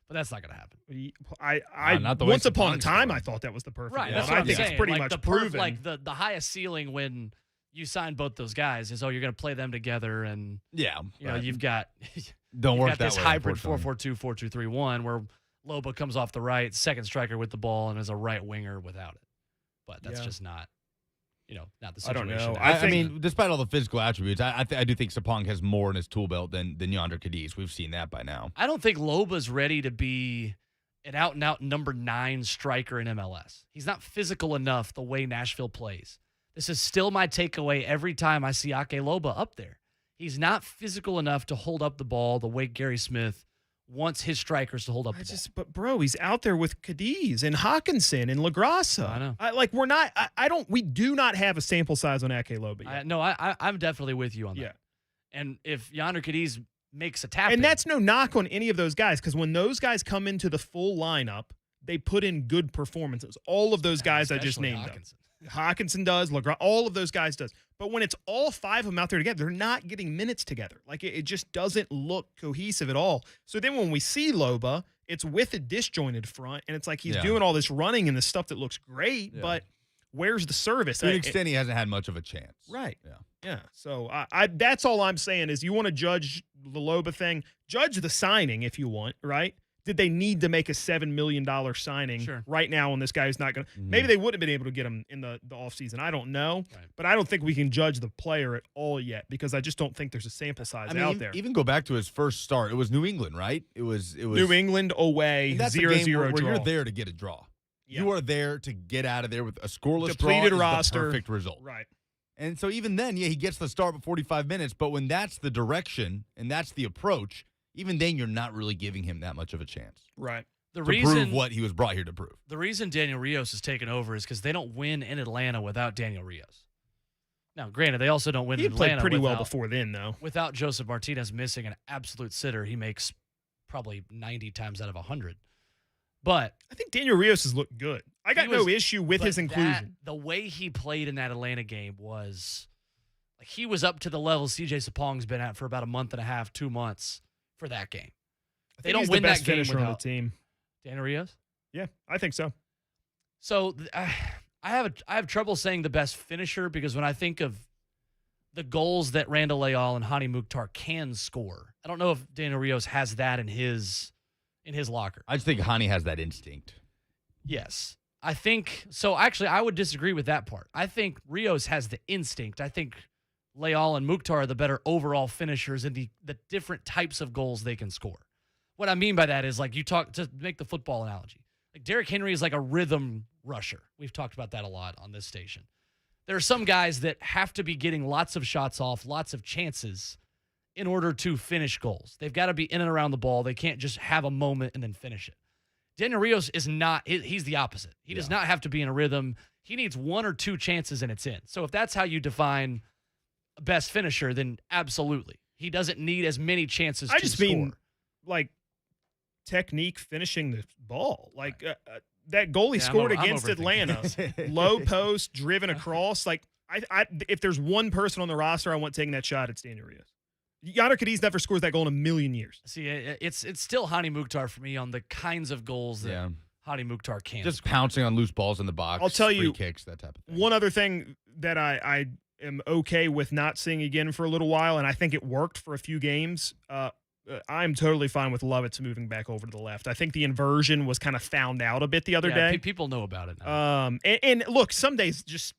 But that's not going to happen. I not the way once upon a Sapong's time going. I thought that was the perfect Right. world. That's what I I'm think saying. it's pretty like much the proven. Like the highest ceiling when you sign both those guys is, you're going to play them together, and Yeah. you've got don't work got that this way, hybrid unfortunately. 4-4-2, 4-2-3-1 where Loba comes off the right, second striker with the ball, and is a right winger without it. But that's just not, not the I don't situation. know. I mean, despite all the physical attributes, I do think Sapong has more in his tool belt than Yonder Cadiz. We've seen that by now. I don't think Loba's ready to be an out-and-out number 9 striker in MLS. He's not physical enough the way Nashville plays. This is still my takeaway every time I see Ake Loba up there. He's not physical enough to hold up the ball the way Gary Smith wants his strikers to hold up the ball. But bro, he's out there with Cadiz and Hawkinson and LaGrassa. I know. We do not have a sample size on Ake Loba yet. I'm definitely with you on that. Yeah. And if Yonder Cadiz makes a tap And that's no knock on any of those guys, because when those guys come into the full lineup, they put in good performances. All of those guys I just named. Hawkinson does, LaGrassa, all of those guys does. But when it's all 5 of them out there together, they're not getting minutes together. Like, it just doesn't look cohesive at all. So then when we see Loba, it's with a disjointed front, and it's like he's doing all this running and this stuff that looks great, but where's the service? To an extent, he hasn't had much of a chance. Right. Yeah. Yeah. So I that's all I'm saying is, you want to judge the Loba thing, judge the signing if you want, right? did they need to make a $7 million signing right now on this guy who's not going to – maybe they would have been able to get him in the offseason. I don't know. Right. But I don't think we can judge the player at all yet because I just don't think there's a sample size out there. Even go back to his first start. It was New England, right? It was New England away, 0-0 where draw. you're there to get a draw. Yeah. You are there to get out of there with a scoreless depleted draw roster. The perfect result. Right. And so even then, he gets the start with 45 minutes. But when that's the direction and that's the approach, even then you're not really giving him that much of a chance. Right. To prove what he was brought here to prove. The reason Daniel Rios has taken over is because they don't win in Atlanta without Daniel Rios. Now, granted, they also don't win in Atlanta. He played pretty well before then, though. Without Joseph Martinez missing an absolute sitter, he makes probably 90 times out of 100. But I think Daniel Rios has looked good. I got no issue with his inclusion. The way he played in that Atlanta game was like he was up to the level CJ Sapong's been at for about a month and a half, 2 months for that game. They don't win that game without on the team. Daniel Rios? Yeah, I think so. So I have trouble saying the best finisher because when I think of the goals that Randall Leal and Hani Mukhtar can score, I don't know if Daniel Rios has that in his locker. I just think Hani has that instinct. Yes. I think so. Actually, I would disagree with that part. I think Rios has the instinct. I think Leal and Mukhtar are the better overall finishers in the different types of goals they can score. What I mean by that is, like, you talk to make the football analogy. Like, Derrick Henry is like a rhythm rusher. We've talked about that a lot on this station. There are some guys that have to be getting lots of shots off, lots of chances in order to finish goals. They've got to be in and around the ball. They can't just have a moment and then finish it. Daniel Rios is not, he's the opposite. He does not have to be in a rhythm. He needs 1 or 2 chances and it's in. So if that's how you define best finisher, then absolutely. He doesn't need as many chances to score. I just mean, like, technique finishing the ball. Like, that goal he scored against Atlanta, low post, driven across. Like, if there's one person on the roster I want taking that shot, it's Daniel Rios. Yadar Cadiz never scores that goal in a million years. See, it's still Hani Mukhtar for me on the kinds of goals that Hani Mukhtar can just score. Pouncing on loose balls in the box. I'll tell you, free kicks, that type of thing. One other thing that I am okay with not seeing again for a little while, and I think it worked for a few games. I'm totally fine with Lovitz moving back over to the left. I think the inversion was kind of found out a bit the other day. People know about it now. And look, some days just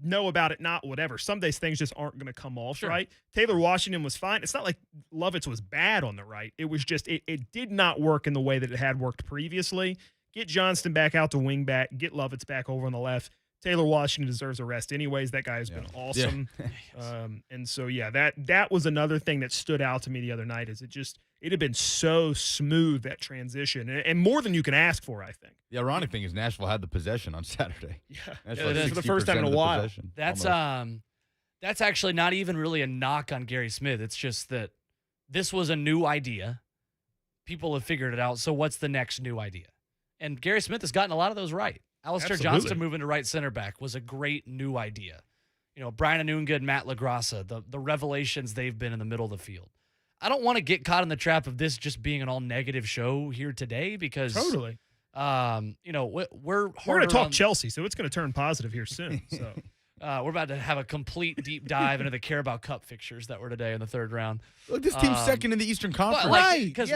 know about it, not whatever. Some days things just aren't going to come off right. Taylor Washington was fine. It's not like Lovitz was bad on the right. It was just it did not work in the way that it had worked previously. Get Johnston back out to wing back. Get Lovitz back over on the left. Taylor Washington deserves a rest anyways. That guy has been awesome. Yeah. And so, that was another thing that stood out to me the other night is it had been so smooth, that transition, and more than you can ask for, I think. The ironic thing is Nashville had the possession on Saturday. Yeah, for the first time in a while. That's actually not even really a knock on Gary Smith. It's just that this was a new idea. People have figured it out, so what's the next new idea? And Gary Smith has gotten a lot of those right. Alistair Johnston moving to right center back was a great new idea. You know, Brian Anunga and Matt LaGrassa, the revelations they've been in the middle of the field. I don't want to get caught in the trap of this just being an all negative show here today because totally. We're going to talk Chelsea, so it's going to turn positive here soon. So we're about to have a complete deep dive into the Carabao Cup fixtures that were today in the third round. Look, this team's second in the Eastern Conference. Right. Because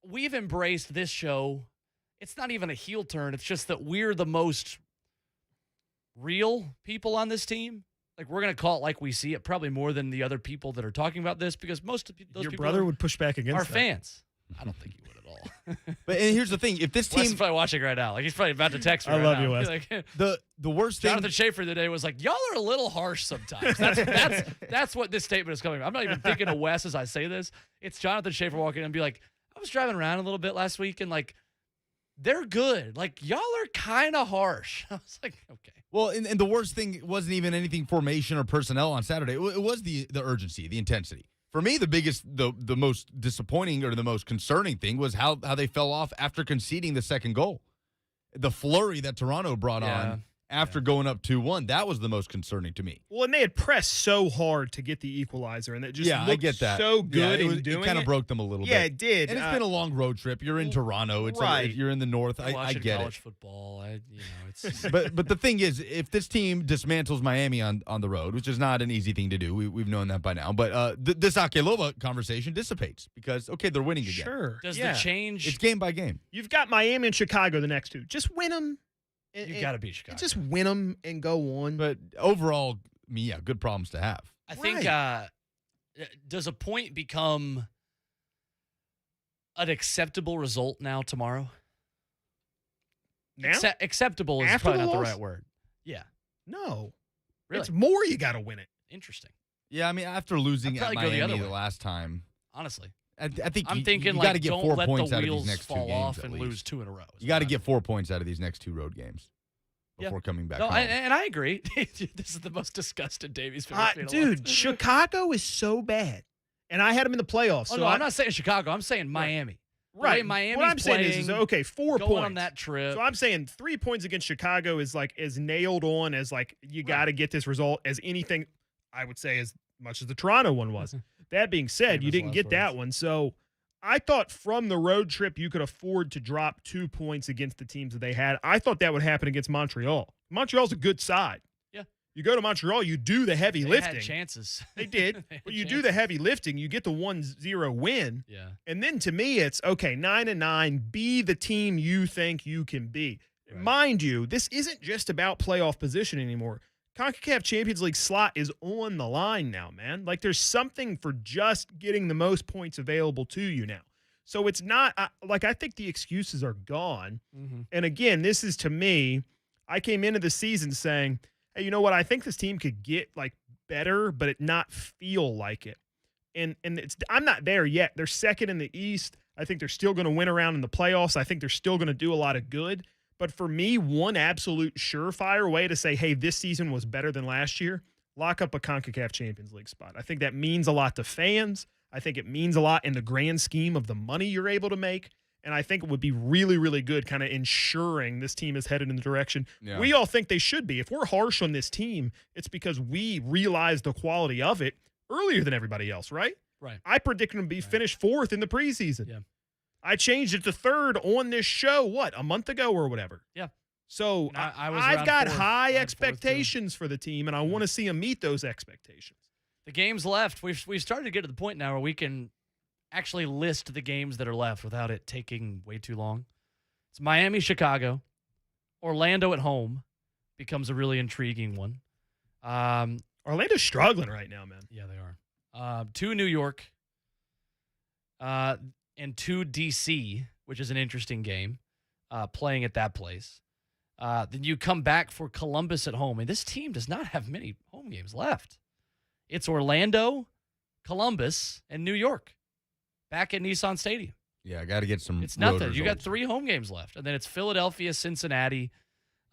we've embraced this show. It's not even a heel turn. It's just that we're the most real people on this team. Like, we're going to call it like we see it, probably more than the other people that are talking about this, because most of those Your people brother would push back against are that. Fans. I don't think he would at all. But and here's the thing: if this Wes team, is probably watching right now, like he's probably about to text me. I right love now. you, Wes. Like, the worst thing. Jonathan Schaefer today was like, "Y'all are a little harsh sometimes." That's what this statement is coming from. I'm not even thinking of Wes as I say this. It's Jonathan Schaefer walking in and be like, "I was driving around a little bit last week and like." They're good. Like, y'all are kind of harsh. I was like, okay. Well, and the worst thing wasn't even anything formation or personnel on Saturday. It was the urgency, the intensity. For me, the most disappointing or the most concerning thing was how they fell off after conceding the second goal. The flurry that Toronto brought on after going up 2-1. That was the most concerning to me. Well, and they had pressed so hard to get the equalizer, and it just I looked get that. so good it in doing kind of broke them a little bit. Yeah, it did. And it's been a long road trip. You're in Toronto. It's right. you're in the north. I Watching get college it. football. It's but the thing is, if this team dismantles Miami on the road, which is not an easy thing to do, we've known that by now. But this Akelova conversation dissipates because they're winning again. Sure. does the change. It's game by game. You've got Miami and Chicago the next two. Just win them. You got to beat Chicago. Just win them and go on. But overall, good problems to have. I think. Does a point become an acceptable result now tomorrow? Now? Acceptable is After probably the not the loss? right word. Yeah. No. Really? It's more you got to win it. Interesting. Yeah, I mean, after losing I'd at probably go the Miami other the way. last time, Honestly. I think I'm you thinking got to like get don't 4 let points the out of these wheels next two fall games off at and least. lose 2 in a row. You got to get 4 points out of these next 2 road games Yeah. before coming back No, home. and I agree. This is the most disgusted Davies been in a Dude, while. Chicago is so bad. And I had them in the playoffs. Oh, so no, I'm not saying Chicago. I'm saying Miami. The way Right. Miami's what I'm saying is, playing, okay, 4 going points. on that trip. So I'm saying 3 points against Chicago is like as nailed on as like you got to get this result as anything. I would say as much as the Toronto one was. That being said, you Famous didn't last get that words. one. So I thought from the road trip you could afford to drop 2 points against the teams that they had. I thought that would happen against Montreal. Montreal's a good side. Yeah. You go to Montreal, you do the heavy They lifting. had chances. They did. They had But you do chances. the heavy lifting, you get the 1-0 win. Yeah. And then to me, it's okay, 9-9, be the team you think you can be. Right. Mind you, this isn't just about playoff position anymore. CONCACAF Champions League slot is on the line now, man. Like there's something for just getting the most points available to you now. So it's not I think the excuses are gone. Mm-hmm. And again, this is to me, I came into the season saying, hey, you know what? I think this team could get like better, but it not feel like it. And I'm not there yet. They're second in the East. I think they're still going to win around in the playoffs. I think they're still going to do a lot of good. But for me, one absolute surefire way to say, hey, this season was better than last year, lock up a CONCACAF Champions League spot. I think that means a lot to fans. I think it means a lot in the grand scheme of the money you're able to make. And I think it would be really, really good kind of ensuring this team is headed in the direction we all think they should be. If we're harsh on this team, it's because we realize the quality of it earlier than everybody else, right? Right. I predicted them to be finished 4th in the preseason. Yeah. I changed it to 3rd on this show, a month ago or whatever. Yeah. So And I was I've around got 4th. I high had 4th, too. expectations for the team, and I want to see them meet those expectations. The games left. We've started to get to the point now where we can actually list the games that are left without it taking way too long. It's Miami, Chicago, Orlando at home becomes a really intriguing one. Orlando's struggling right now, man. Yeah, they are. 2 New York, and 2 DC, which is an interesting game, playing at that place. Then you come back for Columbus at home, and this team does not have many home games left. It's Orlando, Columbus, and New York back at Nissan Stadium. Yeah, I got to get some. It's road nothing. You got results. 3 home games left, and then it's Philadelphia, Cincinnati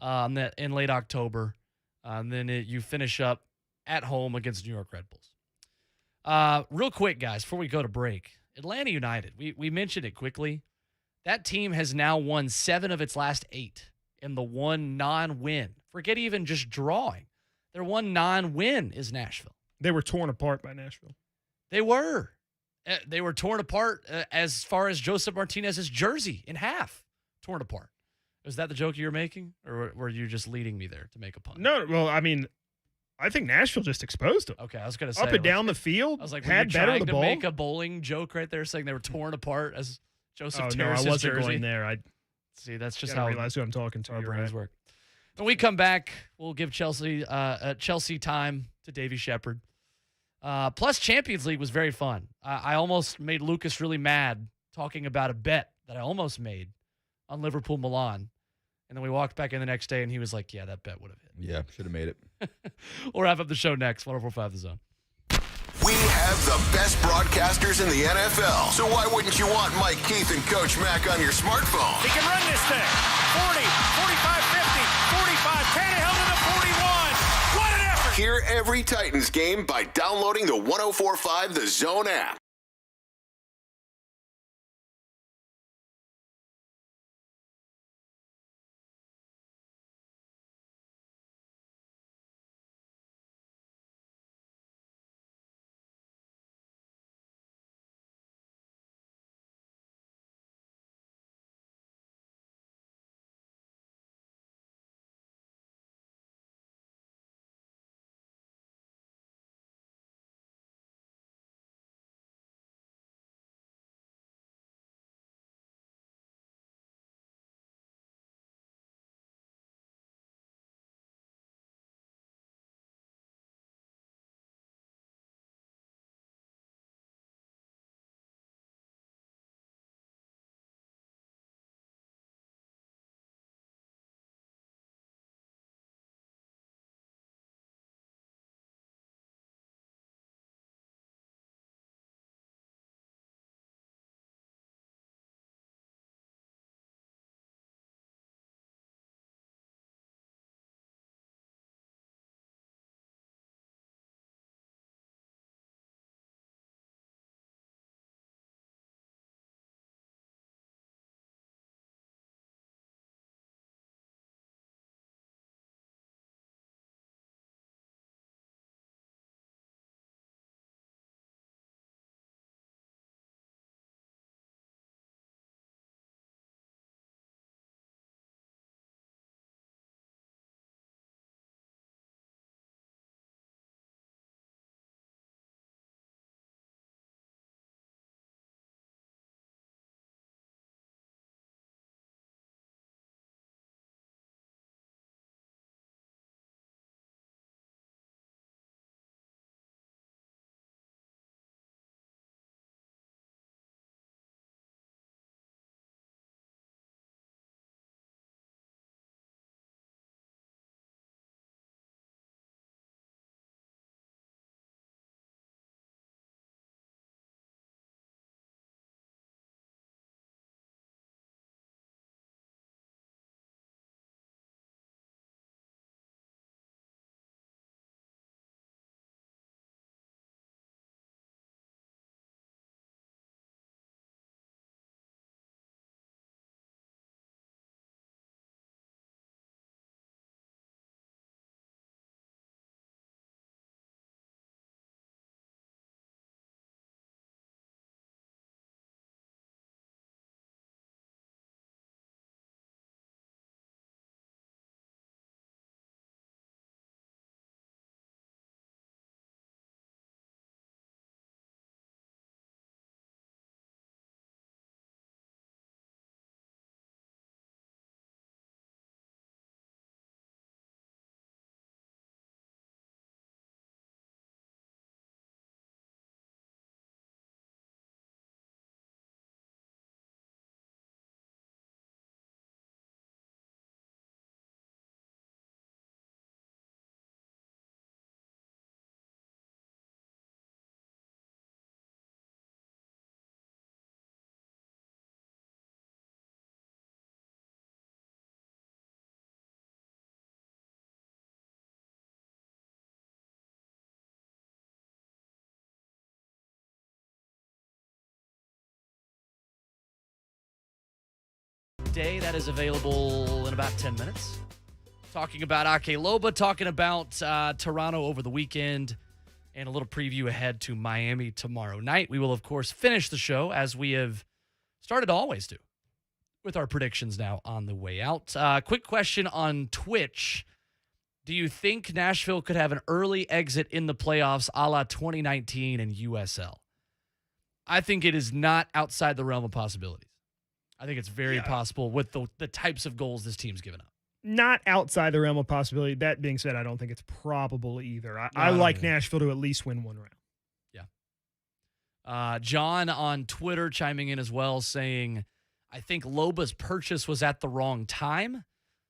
in late October. And then you finish up at home against New York Red Bulls. Real quick, guys, before we go to break, Atlanta United, we mentioned it quickly. That team has now won 7 of its last 8 in the one non-win. Forget even just drawing. Their one non-win is Nashville. They were torn apart by Nashville. They were. They were torn apart as far as Joseph Martinez's jersey in half. Torn apart. Was that the joke you were making? Or were you just leading me there to make a pun? No, well, I mean, I think Nashville just exposed them. Okay, I was going to say. Up and down the field, I was like, were had you better trying the to ball. make a bowling joke right there saying they were torn apart as Joseph Oh, no, I Terrace's wasn't jersey? going there. I See, that's just gotta how realize who I'm talking to. our You're brains right. work. When we come back, we'll give Chelsea time to Davy Shepard. Plus, Champions League was very fun. I almost made Lucas really mad talking about a bet that I almost made on Liverpool Milan. And then we walked back in the next day, and he was like, yeah, that bet would have hit. Yeah, should have made it. We'll wrap up the show next. 104.5 The Zone. We have the best broadcasters in the NFL. So why wouldn't you want Mike Keith and Coach Mack on your smartphone? He can run this thing. 40, 45, 50, 45, Tannehill to the 41. What an effort! Hear every Titans game by downloading the 104.5 The Zone app. today. That is available in about 10 minutes. Talking about Ake Loba, talking about Toronto over the weekend, and a little preview ahead to Miami tomorrow night. We will, of course, finish the show as we have started to always do with our predictions now on the way out. Quick question on Twitch. Do you think Nashville could have an early exit in the playoffs a la 2019 and USL? I think it is not outside the realm of possibilities. I think it's very possible with the types of goals this team's given up. Not outside the realm of possibility. That being said, I don't think it's probable either. I like Nashville to at least win one round. Yeah. John on Twitter chiming in as well, saying, I think Loba's purchase was at the wrong time.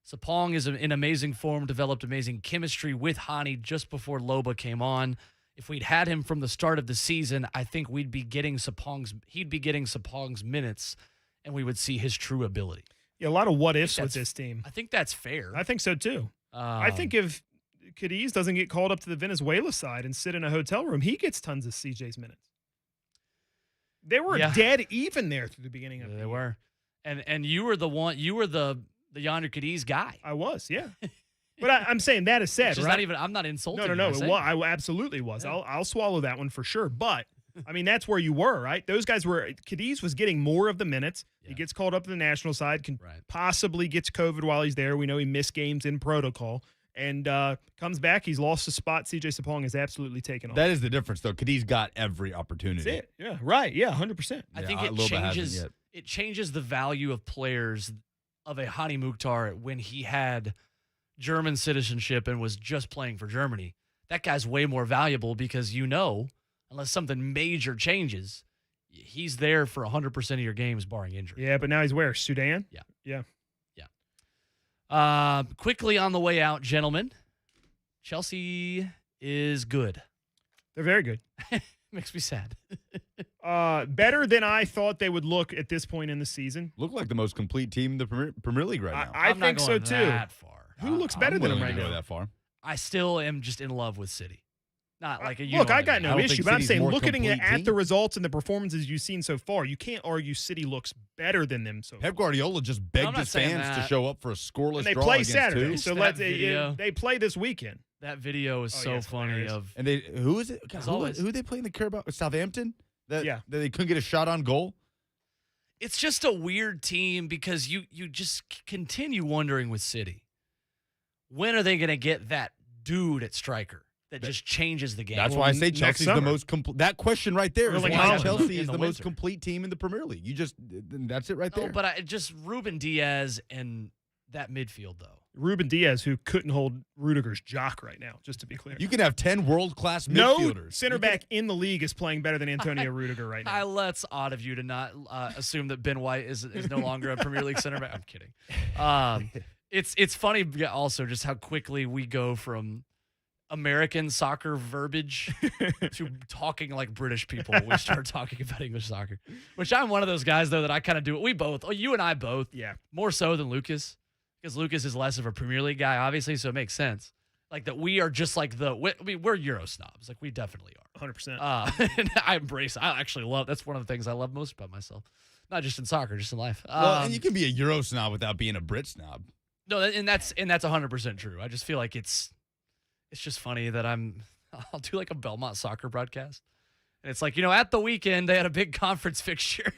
Sapong is in amazing form, developed amazing chemistry with Hani just before Loba came on. If we'd had him from the start of the season, I think he'd be getting Sapong's minutes, and we would see his true ability. Yeah, a lot of what ifs with this team. I think that's fair. I think so too. I think if Cadiz doesn't get called up to the Venezuela side and sit in a hotel room, he gets tons of CJ's minutes. They were dead even there through the beginning of the year. They were. And you were the one, you were the Yonder Cadiz guy. I was, yeah. But I'm saying that is said, right? I'm not insulting. No. I absolutely was. Yeah. I'll swallow that one for sure. But I mean, that's where you were, right? Those guys Cadiz was getting more of the minutes. Yeah. He gets called up to the national side, possibly gets COVID while he's there. We know he missed games in protocol. And comes back. He's lost a spot. CJ Sapong has absolutely taken off. That is the difference, though. Cadiz got every opportunity. That's it. Yeah, right. Yeah, 100%. I think it changes the value of players of a Hani Mukhtar when he had German citizenship and was just playing for Germany. That guy's way more valuable because unless something major changes, he's there for 100% of your games barring injury. Yeah, but now he's where? Sudan? Yeah. Quickly on the way out, gentlemen, Chelsea is good. They're very good. Makes me sad. Better than I thought they would look at this point in the season. Look like the most complete team in the Premier League right now. I think so, too. That far. Who looks better than them right now? That far. I still am just in love with City. Not like a look, I got no issue, but I'm saying looking at the team. Results and the performances you've seen so far, you can't argue City looks better than them so far. Pep Guardiola just begged his fans to show up for a scoreless and they draw play against Saturday, two. so they play this weekend. That video is so funny. And who is it? God, who they playing the Carabao? Southampton? That they couldn't get a shot on goal? It's just a weird team because you just continue wondering with City. When are they going to get that dude at striker that just changes the game? That's why I say Chelsea's the most complete. That question right there is why Chelsea is the most complete team in the Premier League. That's it right there. Oh, but just Ruben Diaz and that midfield, though. Ruben Diaz, who couldn't hold Rudiger's jock right now, just to be clear. You can have 10 world-class midfielders. No center back in the league is playing better than Antonio Rudiger right now. That's odd of you to not assume that Ben White is no longer a Premier League center back. I'm kidding. It's funny also just how quickly we go from American soccer verbiage to talking like British people when we start talking about English soccer. Which I'm one of those guys, though, that I kind of do it. We both, you and I both, more so than Lucas. Because Lucas is less of a Premier League guy, obviously, so it makes sense. Like that we are just like we're Euro snobs. Like we definitely are. 100%. And I actually love, that's one of the things I love most about myself. Not just in soccer, just in life. Well, and you can be a Euro snob without being a Brit snob. No, and that's 100% true. I just feel like it's just funny that I'll do like a Belmont soccer broadcast. And it's like, at the weekend, they had a big conference fixture.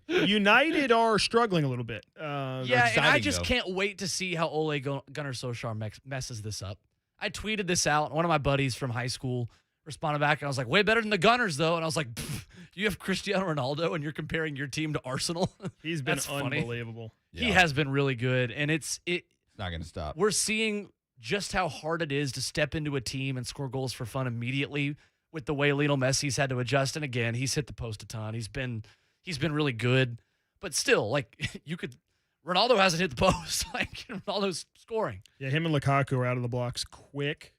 United are struggling a little bit. And I just can't wait to see how Ole Gunnar Solskjaer messes this up. I tweeted this out. One of my buddies from high school responded back, and I was like, way better than the Gunners, though. And I was like, you have Cristiano Ronaldo, and you're comparing your team to Arsenal? He's been unbelievable. Yeah. He has been really good, and it's not going to stop. We're seeing just how hard it is to step into a team and score goals for fun immediately with the way Lionel Messi's had to adjust. And again, he's hit the post a ton. He's been really good, but still, like Ronaldo hasn't hit the post. Like Ronaldo's scoring. Yeah, him and Lukaku are out of the blocks quick.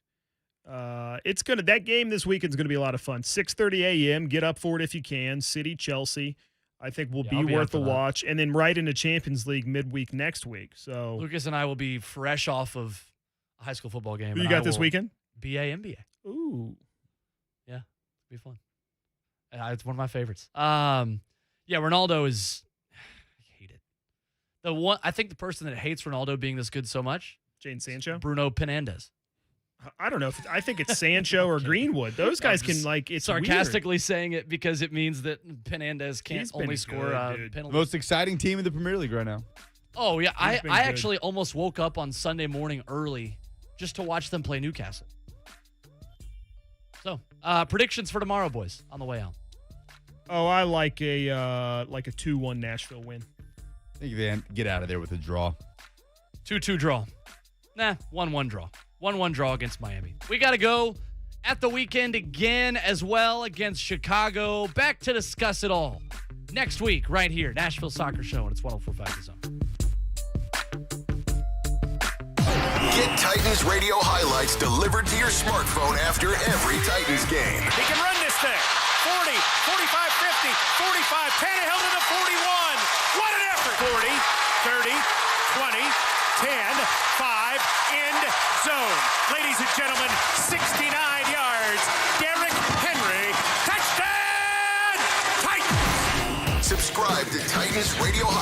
That game this weekend is gonna be a lot of fun. 6:30 a.m. Get up for it if you can. City, Chelsea. I think will be worth a watch, and then right into Champions League midweek next week. So Lucas and I will be fresh off of a high school football game. Who you got this weekend? BA NBA. Ooh. Yeah, it'll be fun. It's one of my favorites. Ronaldo is. I hate it. I think the person that hates Ronaldo being this good so much, Jane Sancho? Bruno Fernandes. I don't know. I think it's Sancho or Greenwood. Those guys can, like, it's sarcastically weird. saying it because it means that Fernandes can't only score penalties. Most exciting team in the Premier League right now. Oh, yeah. I good. actually almost woke up on Sunday morning early just to watch them play Newcastle. So, predictions for tomorrow, boys, on the way out. Oh, I like a 2-1 Nashville win. I think they get out of there with a draw. 2-2 draw. Nah, 1-1 draw. 1-1 draw against Miami. We got to go at the weekend again as well against Chicago. Back to discuss it all next week right here, Nashville Soccer Show, and it's 104.5 The Zone. Get Titans radio highlights delivered to your smartphone after every Titans game. He can run this thing. 40, 45, 50, 45. Tannehill to the 41. What an effort. 40, 30, 20, 10, 5, end zone. Ladies and gentlemen, 69 yards. Derrick Henry. Touchdown! Titans! Subscribe to Titans radio highlights